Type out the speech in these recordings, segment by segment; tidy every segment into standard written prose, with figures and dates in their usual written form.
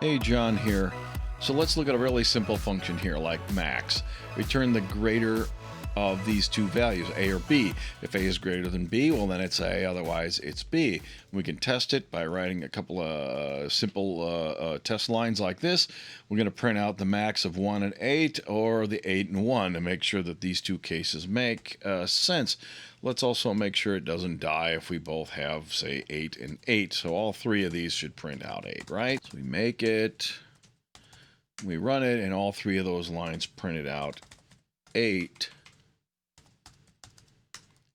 Hey, John here. So let's look at a really simple function here like max. Return the greater of these two values, A or B. If A is greater than B, well then it's A, otherwise it's B. We can test it by writing a couple of simple test lines like this. We're going to print out the max of 1 and 8 or the 8 and 1 to make sure that these two cases make sense. Let's also make sure it doesn't die if we both have, say, 8 and 8. So all three of these should print out 8, right? So we make it, we run it, and all three of those lines printed out 8.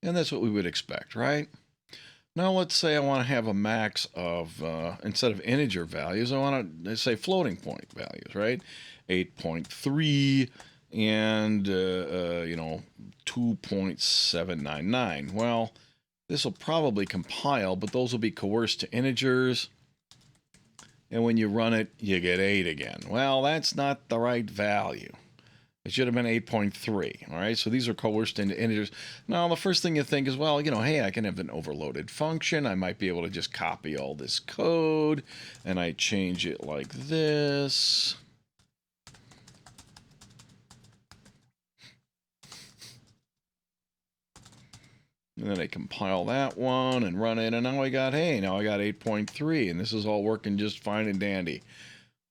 And that's what we would expect, right? Now let's say I want to have a max of, instead of integer values, I want to say floating point values, right? 8.3 and, 2.799. Well, this will probably compile, but those will be coerced to integers. And when you run it, you get 8 again. Well, that's not the right value. It should have been 8.3, all right? So these are coerced into integers. Now, the first thing you think is, well, hey, I can have an overloaded function. I might be able to just copy all this code, and I change it like this. And then I compile that one and run it, and now I got 8.3, and this is all working just fine and dandy.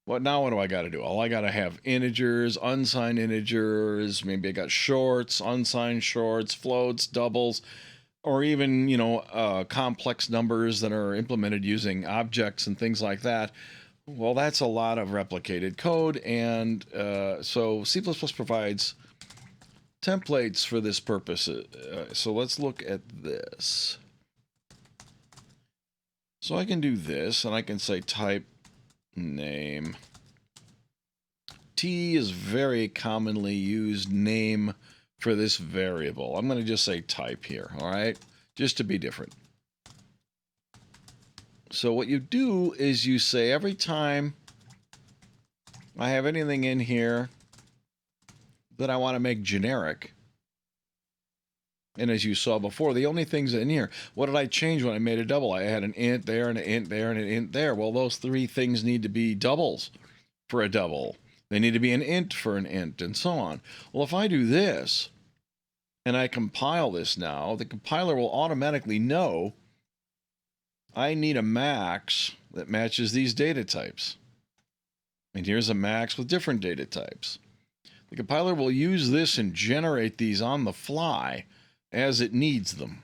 What do I got to do? Well, I got to have integers, unsigned integers, maybe I got shorts, unsigned shorts, floats, doubles, or even, complex numbers that are implemented using objects and things like that. Well, that's a lot of replicated code, and so C++ provides templates for this purpose. So let's look at this. So I can do this, and I can say type name. T is very commonly used name for this variable. I'm going to just say type here, all right? Just to be different. So what you do is you say every time I have anything in here that I want to make generic, and as you saw before, the only things in here, what did I change when I made a double? I had an int there and an int there and an int there. Well, those three things need to be doubles for a double. They need to be an int for an int, and so on. Well, if I do this, and I compile this now, the compiler will automatically know I need a max that matches these data types. And here's a max with different data types. The compiler will use this and generate these on the fly as it needs them.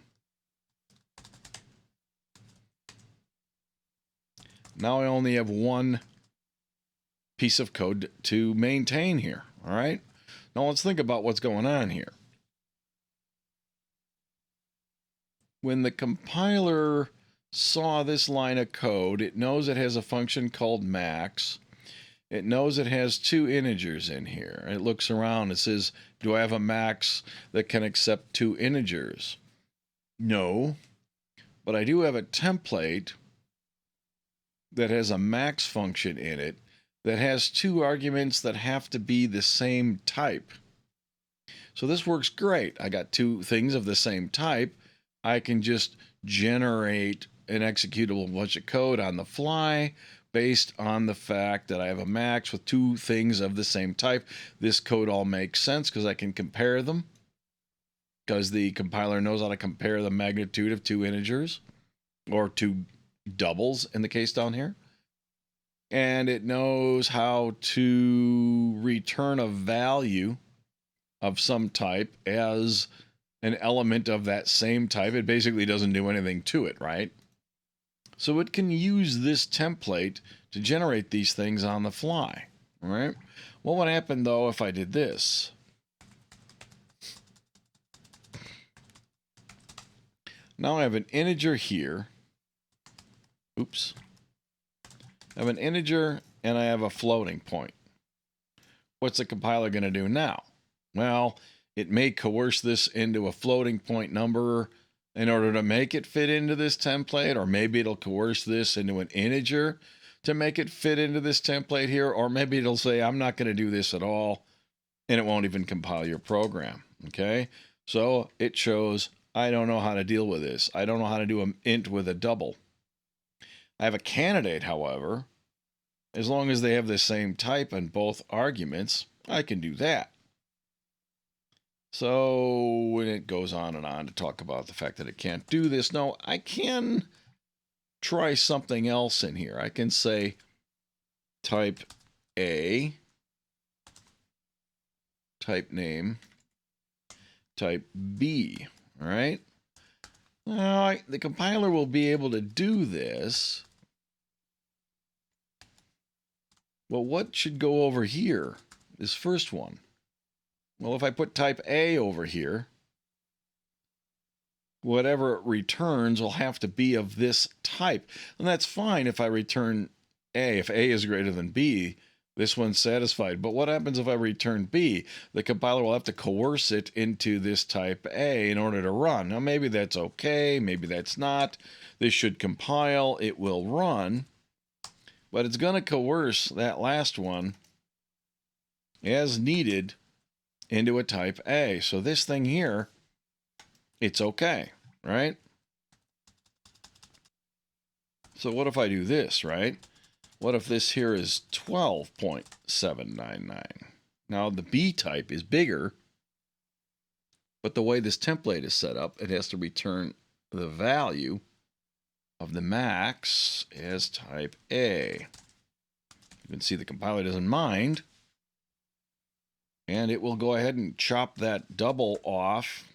Now I only have one piece of code to maintain here, all right? Now let's think about what's going on here. When the compiler saw this line of code, it knows it has a function called max. It knows it has two integers in here. It looks around, it says, do I have a max that can accept two integers? No, but I do have a template that has a max function in it that has two arguments that have to be the same type. So this works great. I got two things of the same type. I can just generate an executable bunch of code on the fly based on the fact that I have a max with two things of the same type. This code all makes sense because I can compare them, because the compiler knows how to compare the magnitude of two integers, or two doubles in the case down here. And it knows how to return a value of some type as an element of that same type. It basically doesn't do anything to it, right? So it can use this template to generate these things on the fly, all right? What would happen, though, if I did this? Now I have an integer here. Oops. I have an integer and I have a floating point. What's the compiler going to do now? Well, it may coerce this into a floating point number in order to make it fit into this template, or maybe it'll coerce this into an integer to make it fit into this template here, or maybe it'll say, I'm not going to do this at all, and it won't even compile your program, okay? So it shows, I don't know how to deal with this. I don't know how to do an int with a double. I have a candidate, however, As long as they have the same type on both arguments, I can do that. So when it goes on and on to talk about the fact that it can't do this, no, I can try something else in here. I can say type A, type name, type B, all right? Now, the compiler will be able to do this. Well, what should go over here? This first one. Well, if I put type A over here, whatever it returns will have to be of this type. And that's fine if I return A. If A is greater than B, this one's satisfied. But what happens if I return B? The compiler will have to coerce it into this type A in order to run. Now, maybe that's okay. Maybe that's not. This should compile. It will run. But it's going to coerce that last one as needed into a type A. So this thing here, it's okay, right? So what if I do this, right? What if this here is 12.799? Now the B type is bigger, but the way this template is set up, it has to return the value of the max as type A. You can see the compiler doesn't mind. And it will go ahead and chop that double off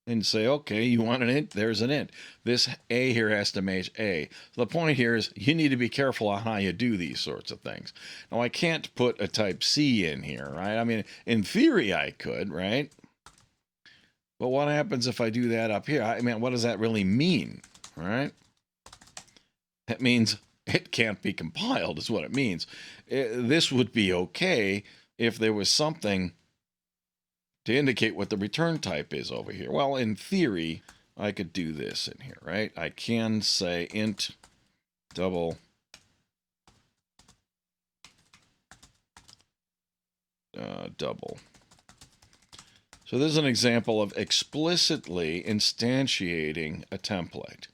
and say, okay, you want an int? There's an int. This A here has to match A. So the point here is you need to be careful on how you do these sorts of things. Now, I can't put a type C in here, right? I mean, in theory, I could, right? But what happens if I do that up here? I mean, what does that really mean, right? That means it can't be compiled is what it means. This would be okay if there was something to indicate what the return type is over here. Well, in theory, I could do this in here, right? I can say int double double. So this is an example of explicitly instantiating a template,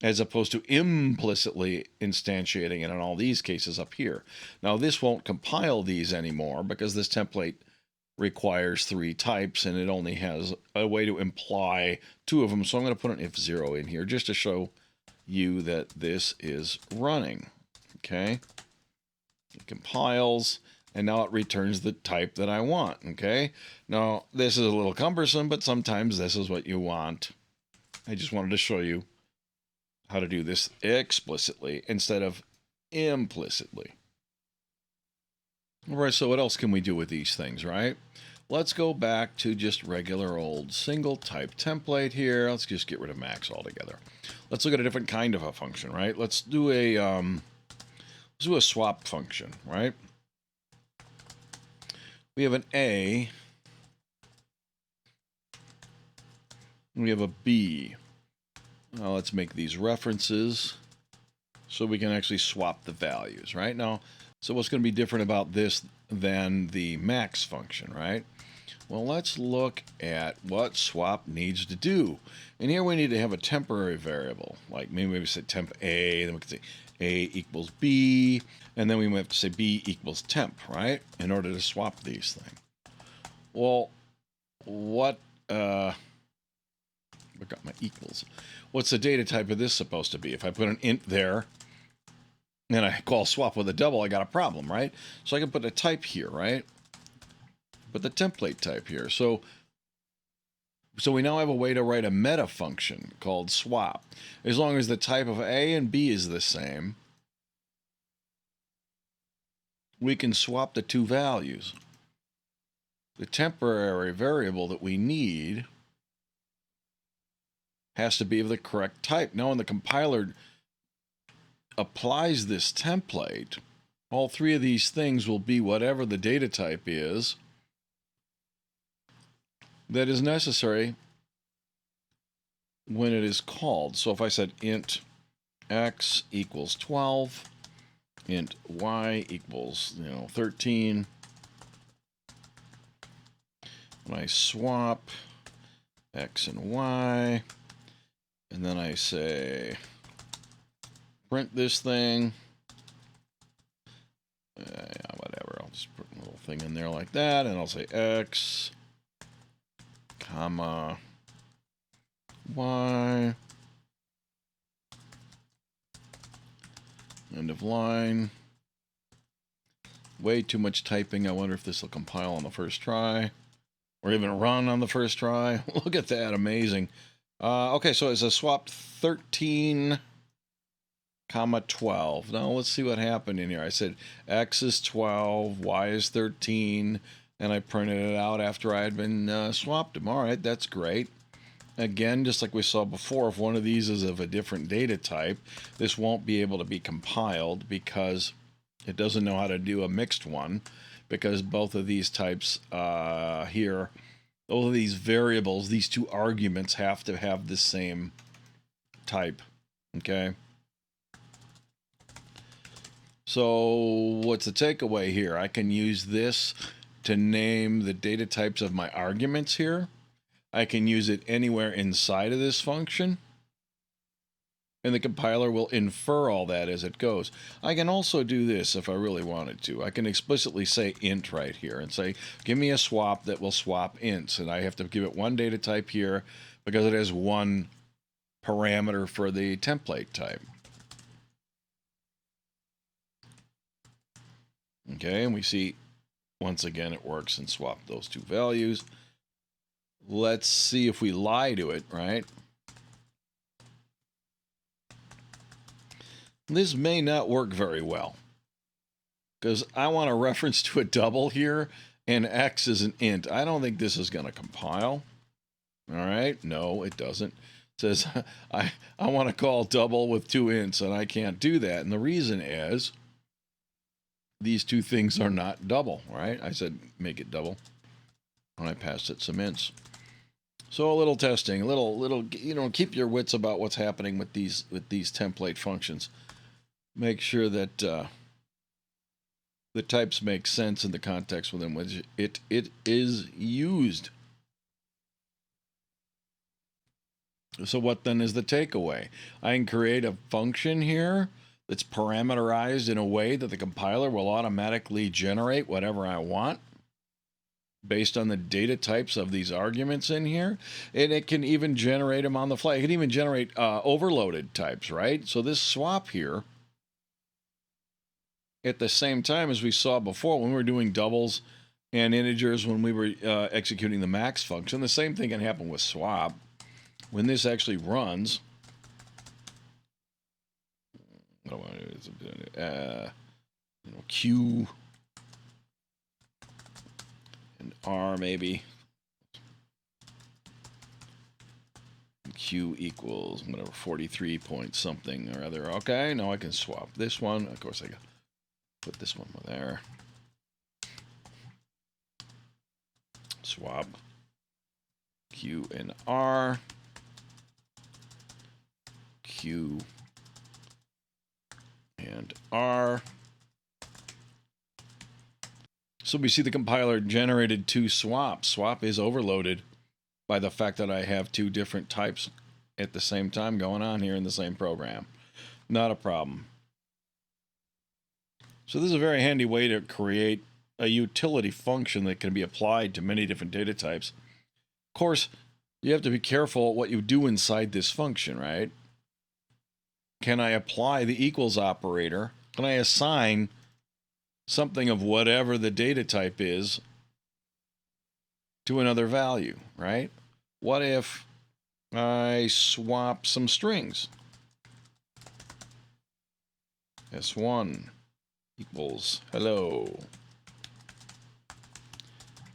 as opposed to implicitly instantiating it in all these cases up here. Now, this won't compile these anymore because this template requires 3 types and it only has a way to imply 2 of them. So I'm going to put an if0 in here just to show you that this is running. Okay. It compiles and now it returns the type that I want. Okay. Now, this is a little cumbersome, but sometimes this is what you want. I just wanted to show you how to do this explicitly instead of implicitly. All right, so what else can we do with these things, right? Let's go back to just regular old single type template here. Let's just get rid of max altogether. Let's look at a different kind of a function, right? Let's do a swap function, right? We have an A. We have a B. Now let's make these references so we can actually swap the values, right? Now, so what's going to be different about this than the max function, right? Well, let's look at what swap needs to do. And here we need to have a temporary variable, like maybe we say temp A, then we can say A equals B, and then we might have to say B equals temp, right? In order to swap these things. Well, what got my equals? What's the data type of this supposed to be? If I put an int there, and I call swap with a double, I got a problem, right? So I can put a type here, right? Put the template type here. So we now have a way to write a meta function called swap. As long as the type of A and B is the same, we can swap the 2 values. The temporary variable that we need has to be of the correct type. Now, when the compiler applies this template, all 3 of these things will be whatever the data type is that is necessary when it is called. So if I said int x equals 12, int y equals 13, and I swap x and y, and then I say print this thing, thing in there like that, and I'll say X, comma, Y, end of line. Way too much typing. I wonder if this will compile on the first try, or even run on the first try. Look at that, amazing. Okay, so it's a swap 13, comma 12. Now let's see what happened in here. I said X is 12, Y is 13, and I printed it out after I had been swapped them. All right, that's great. Again, just like we saw before, if one of these is of a different data type, this won't be able to be compiled because it doesn't know how to do a mixed one, because both of these types here, all of these variables, these two arguments have to have the same type, okay? So what's the takeaway here? I can use this to name the data types of my arguments here. I can use it anywhere inside of this function, and the compiler will infer all that as it goes. I can also do this if I really wanted to. I can explicitly say int right here and say, give me a swap that will swap ints, and I have to give it one data type here because it has one parameter for the template type. Okay, and we see once again it works and swap those two values. Let's see if we lie to it, right? This may not work very well because I want a reference to a double here and X is an int. I don't think this is going to compile. All right, no, it doesn't. It says I want to call double with two ints, and I can't do that. And the reason is these two things are not double, right? I said make it double, and I passed it some ints. So a little testing, a little, you know, keep your wits about what's happening with these template functions. Make sure that the types make sense in the context within which it is used. So what then is the takeaway? I can create a function here that's parameterized in a way that the compiler will automatically generate whatever I want based on the data types of these arguments in here, and it can even generate them on the fly. It can even generate overloaded types, right? So this swap here, at the same time as we saw before when we were doing doubles and integers when we were executing the max function, the same thing can happen with swap. When this actually runs, Q and R maybe. Q equals whatever 43 point something or other. Okay, now I can swap this one. Of course, I got put this one there. Swap Q and R. Q and R. So we see the compiler generated two swaps. Swap is overloaded by the fact that I have two different types at the same time going on here in the same program. Not a problem. So this is a very handy way to create a utility function that can be applied to many different data types. Of course, you have to be careful what you do inside this function, right? Can I apply the equals operator? Can I assign something of whatever the data type is to another value, right? What if I swap some strings? S1 equals hello.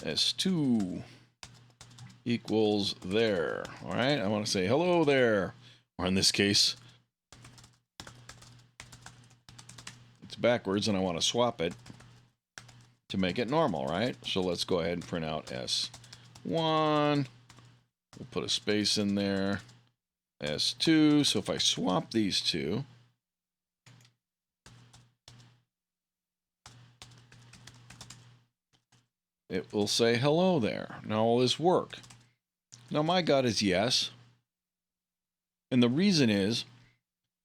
S2 equals there. All right, I want to say hello there. Or in this case, it's backwards and I want to swap it to make it normal, right? So let's go ahead and print out S1. We'll put a space in there. S2. So if I swap these two, it will say hello there. Now will this work? Now my gut is yes. And the reason is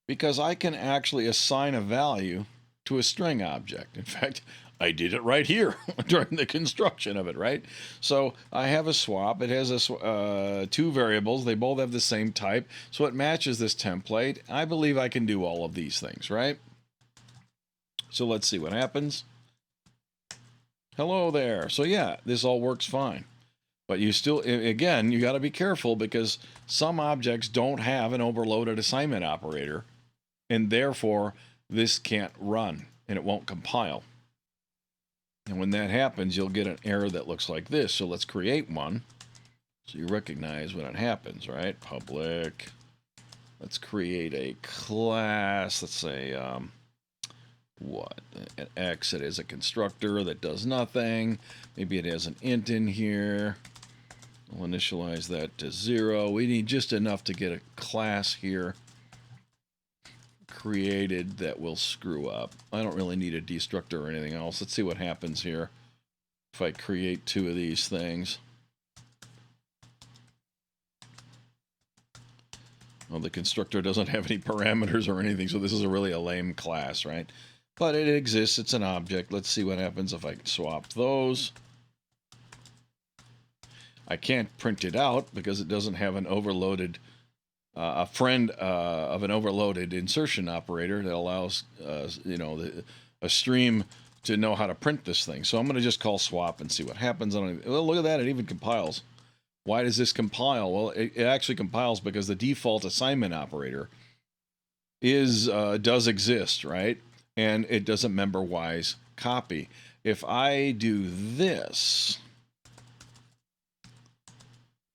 because I can actually assign a value to a string object. In fact, I did it right here during the construction of it, right? So I have a swap. It has two variables. They both have the same type. So it matches this template. I believe I can do all of these things, right? So let's see what happens. Hello there. So yeah, this all works fine. But you still, again, you got to be careful because some objects don't have an overloaded assignment operator. And therefore, this can't run and it won't compile. And when that happens, you'll get an error that looks like this. So let's create one so you recognize when it happens, right? Public. Let's create a class. Let's say, what? An X that is a constructor that does nothing. Maybe it has an int in here. We'll initialize that to 0. We need just enough to get a class here created that will screw up. I don't really need a destructor or anything else. Let's see what happens here if I create two of these things. Well, the constructor doesn't have any parameters or anything, so this is really a lame class, right? But it exists. It's an object. Let's see what happens if I swap those. I can't print it out because it doesn't have an overloaded a friend of an overloaded insertion operator that allows, you know, a stream to know how to print this thing. So I'm going to just call swap and see what happens. Well, look at that. It even compiles. Why does this compile? Well, it actually compiles because the default assignment operator does exist, right? And it does a member-wise copy. If I do this,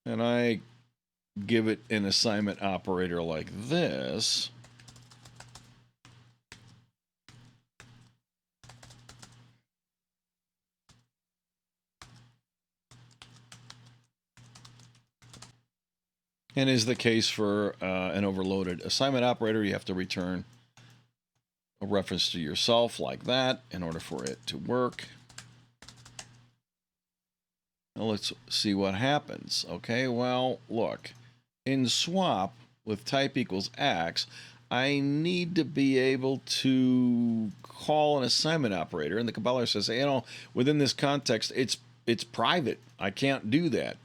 and I give it an assignment operator like this, and is the case for an overloaded assignment operator, you have to return a reference to yourself like that in order for it to work. Now let's see what happens. Okay, well, look. In swap with type equals X, I need to be able to call an assignment operator, and the compiler says, hey, you know, within this context, it's private. I can't do that.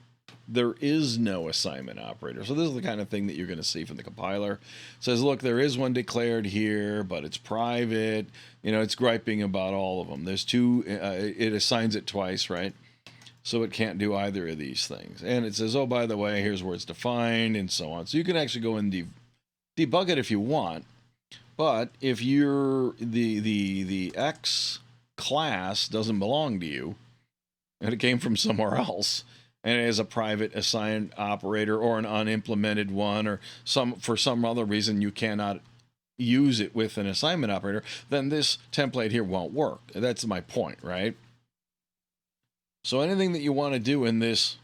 There is no assignment operator. So this is the kind of thing that you're going to see from the compiler. It says, look, there is one declared here, but it's private. You know, it's griping about all of them. There's two. It assigns it twice, right? So it can't do either of these things. And it says, oh, by the way, here's where it's defined and so on. So you can actually go and debug it if you want. But if the X class doesn't belong to you, and it came from somewhere else, and it is a private assigned operator or an unimplemented one, or for some other reason you cannot use it with an assignment operator, then this template here won't work. That's my point, right? So anything that you want to do in this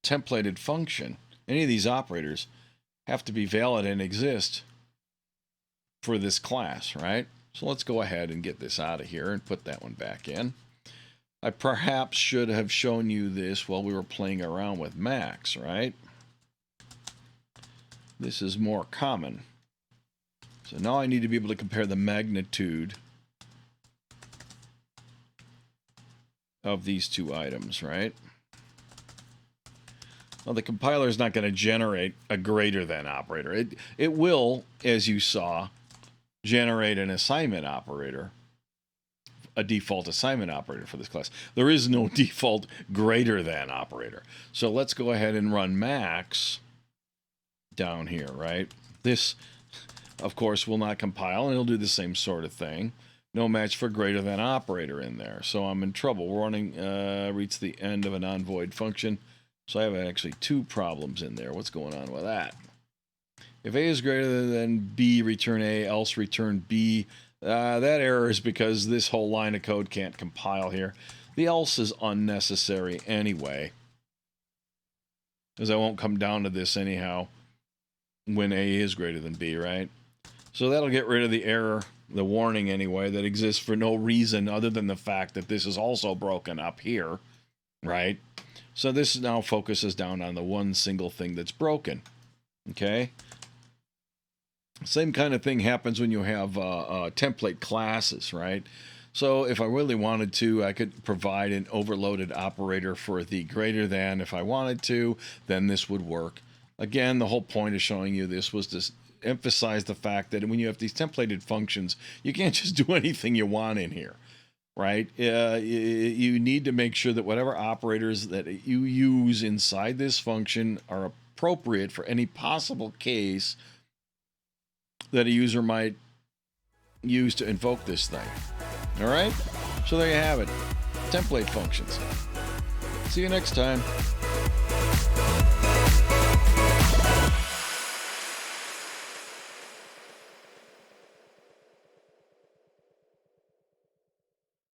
templated function, any of these operators have to be valid and exist for this class, right? So let's go ahead and get this out of here and put that one back in. I perhaps should have shown you this while we were playing around with Max, right? This is more common. So now I need to be able to compare the magnitude of these two items, right? Well, the compiler is not going to generate a greater than operator. It will, as you saw, generate an assignment operator, a default assignment operator for this class. There is no default greater than operator. So let's go ahead and run max down here, right? This, of course, will not compile, and it'll do the same sort of thing. No match for greater than operator in there. So I'm in trouble. We're running, reach the end of a non-void function. So I have actually two problems in there. What's going on with that? If A is greater than B, return A, else return B. That error is because this whole line of code can't compile here. The else is unnecessary anyway, because I won't come down to this anyhow when A is greater than B, right? So that'll get rid of the error, the warning anyway, that exists for no reason other than the fact that this is also broken up here, right? So this now focuses down on the one single thing that's broken, okay? Same kind of thing happens when you have template classes, right? So if I really wanted to, I could provide an overloaded operator for the greater than if I wanted to, then this would work. Again, the whole point of showing you this was to emphasize the fact that when you have these templated functions, you can't just do anything you want in here, right? You need to make sure that whatever operators that you use inside this function are appropriate for any possible case that a user might use to invoke this thing. All right? So there you have it. Template functions. See you next time.